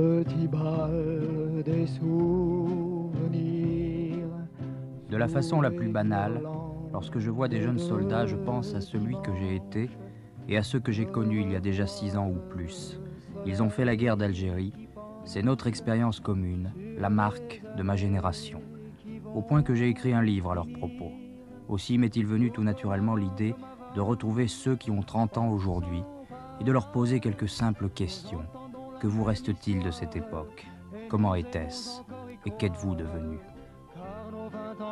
petit bal des souvenirs. De la façon la plus banale, lorsque je vois des jeunes soldats, je pense à celui que j'ai été et à ceux que j'ai connus il y a déjà 6 ans ou plus. Ils ont fait la guerre d'Algérie, c'est notre expérience commune, la marque de ma génération. Au point que j'ai écrit un livre à leur propos. Aussi m'est-il venu tout naturellement l'idée de retrouver ceux qui ont 30 ans aujourd'hui et de leur poser quelques simples questions. Que vous reste-t-il de cette époque? Comment était-ce? Et qu'êtes-vous devenus? Car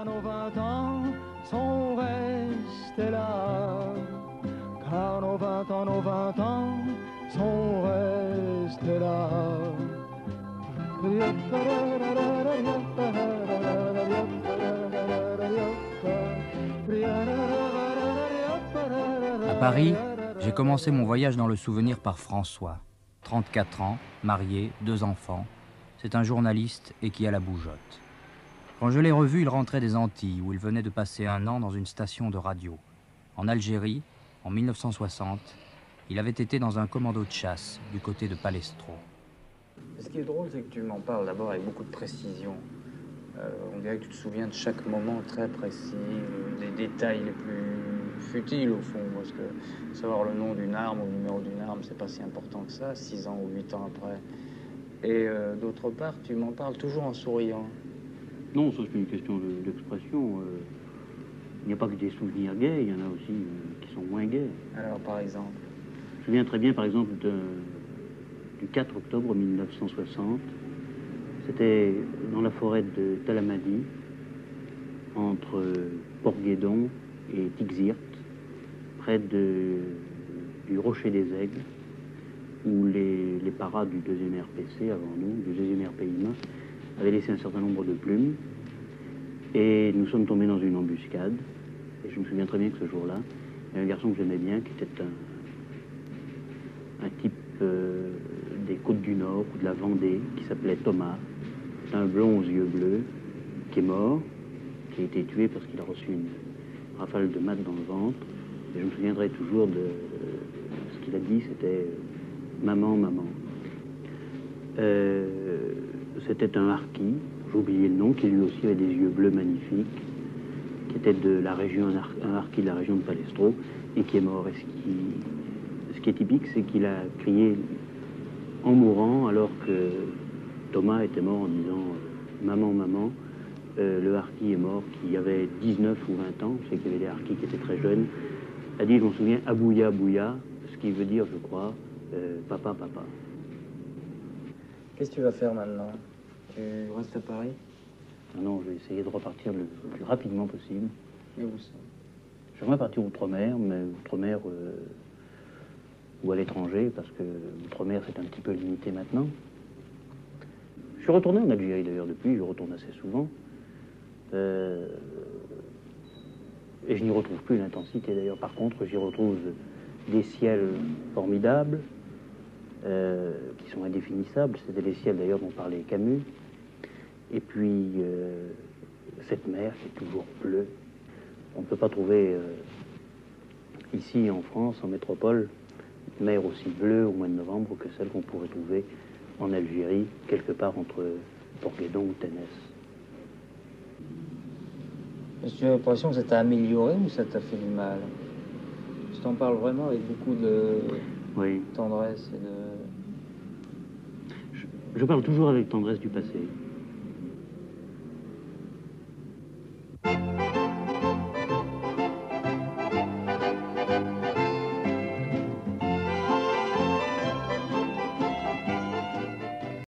nos 20 ans sont restés là. Car nos 20 ans sont restés là. À Paris, j'ai commencé mon voyage dans le souvenir par François. 34 ans, marié, 2 enfants. C'est un journaliste et qui a la bougeotte. Quand je l'ai revu, il rentrait des Antilles, où il venait de passer 1 an dans une station de radio. En Algérie, en 1960, il avait été dans un commando de chasse du côté de Palestro. Ce qui est drôle, c'est que tu m'en parles d'abord avec beaucoup de précision. On dirait que tu te souviens de chaque moment très précis, des détails les plus futiles au fond, parce que savoir le nom d'une arme ou le numéro d'une arme, c'est pas si important que ça, 6 ans ou 8 ans après. Et d'autre part, tu m'en parles toujours en souriant. Non, ça c'est une question d'expression. Il n'y a pas que des souvenirs gays, il y en a aussi qui sont moins gays. Alors, par exemple? Je me souviens très bien, par exemple, du 4 octobre 1960. C'était dans la forêt de Talamadi, entre Port-Guédon et Tixirt, près du Rocher des Aigles, où les paras du 2e RPC, avant nous, du 2e RPIMA, avaient laissé un certain nombre de plumes. Et nous sommes tombés dans une embuscade. Et je me souviens très bien que ce jour-là, il y a un garçon que j'aimais bien, qui était un type des Côtes du Nord ou de la Vendée, qui s'appelait Thomas. C'est un blond aux yeux bleus, qui est mort, qui a été tué parce qu'il a reçu une rafale de maths dans le ventre. Et je me souviendrai toujours de ce qu'il a dit, c'était « Maman, maman ». C'était un harki, j'ai oublié le nom, qui lui aussi avait des yeux bleus magnifiques, qui était de la région, un harki de la région de Palestro, et qui est mort. Et ce qui est typique, c'est qu'il a crié en mourant, alors que Thomas était mort en disant « Maman, maman ». Le harki est mort, qui avait 19 ou 20 ans, je sais qu'il y avait des harkis qui étaient très jeunes, a dit, je m'en souviens, « Abouya, Bouya », ce qui veut dire, je crois, papa, papa. Qu'est-ce que tu vas faire maintenant? Tu restes à Paris? Non, je vais essayer de repartir le plus rapidement possible. Et où ça? J'aimerais partir outre-mer, mais outre-mer ou à l'étranger, parce que outre-mer, c'est un petit peu limité maintenant. Je suis retourné en Algérie, d'ailleurs, depuis, je retourne assez souvent. Et je n'y retrouve plus l'intensité, d'ailleurs. Par contre, j'y retrouve des ciels formidables, qui sont indéfinissables. C'était les ciels, d'ailleurs, dont parlait Camus. Et puis, cette mer qui est toujours bleue. On ne peut pas trouver, ici en France, en métropole, une mer aussi bleue au mois de novembre que celle qu'on pourrait trouver en Algérie, quelque part entre Port-Guédon ou Ténès. Est-ce que tu as l'impression que ça t'a amélioré ou ça t'a fait du mal? Tu t'en parles vraiment avec beaucoup de oui. tendresse et de... Je parle toujours avec tendresse du passé.